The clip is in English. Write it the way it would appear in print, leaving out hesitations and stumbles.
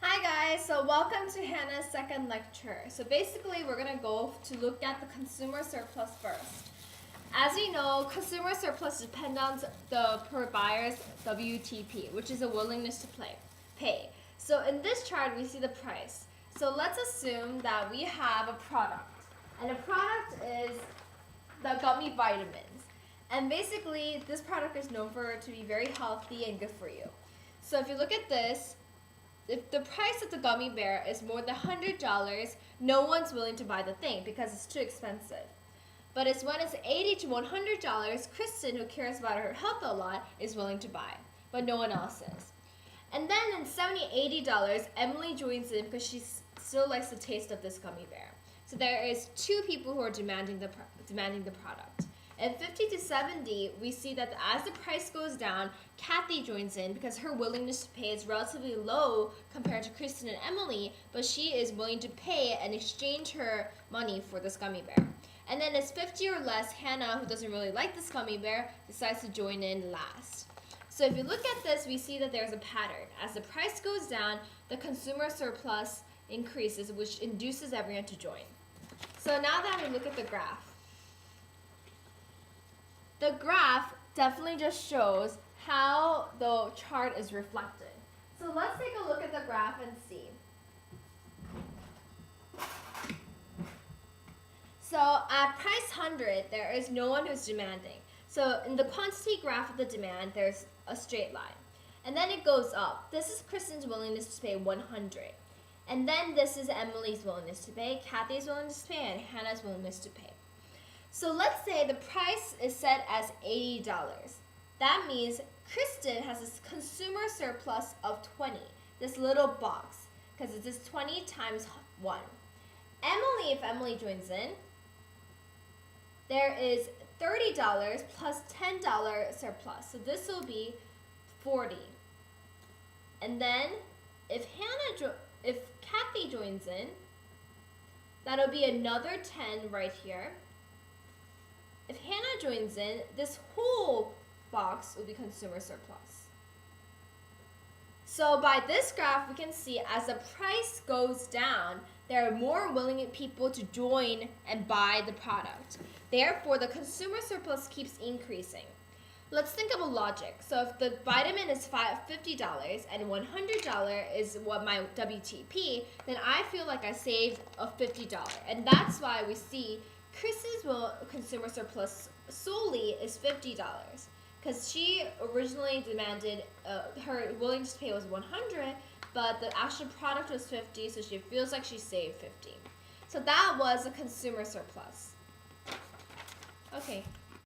Hi guys, so welcome to Hannah's second lecture. So basically we're going to go to look at the consumer surplus first. As we know, consumer surplus depends on the per buyer's WTP, which is a willingness to pay. So in this chart we see the price. So let's assume that we have a product, and the product is the gummy vitamins. And basically this product is known for to be very healthy and good for you. So if you look at this, if the price of the gummy bear is more than $100, no one's willing to buy the thing because it's too expensive. But it's when it's $80 to $100, Kristen, who cares about her health a lot, is willing to buy, but no one else is. And then in $70, $80, Emily joins in because she still likes the taste of this gummy bear. So there is two people who are demanding the product. And 50 to 70, we see that as the price goes down, Kathy joins in because her willingness to pay is relatively low compared to Kristen and Emily, but she is willing to pay and exchange her money for this gummy bear. And then as 50 or less, Hannah, who doesn't really like this gummy bear, decides to join in last. So if you look at this, we see that there's a pattern. As the price goes down, the consumer surplus increases, which induces everyone to join. So now that we look at the graph, the graph definitely just shows how the chart is reflected. So let's take a look at the graph and see. So at price 100, there is no one who's demanding. So in the quantity graph of the demand, there's a straight line. And then it goes up. This is Kristen's willingness to pay 100. And then this is Emily's willingness to pay, Kathy's willingness to pay, and Hannah's willingness to pay. So let's say the price is set as $80. That means Kristen has this consumer surplus of 20, this little box, because it's just 20 times 1. Emily, if Emily joins in, there is $30 plus $10 surplus. So this will be 40. And then if Kathy joins in, that'll be another 10 right here. If Hannah joins in, this whole box will be consumer surplus. So by this graph, we can see as the price goes down, there are more willing people to join and buy the product. Therefore, the consumer surplus keeps increasing. Let's think of a logic. So if the vitamin is $50 and $100 is what my WTP, then I feel like I saved a $50. And that's why we see Kristen's consumer surplus solely is $50 because she originally demanded her willingness to pay was 100, but the actual product was 50, so she feels like she saved 50. So that was a consumer surplus. Okay.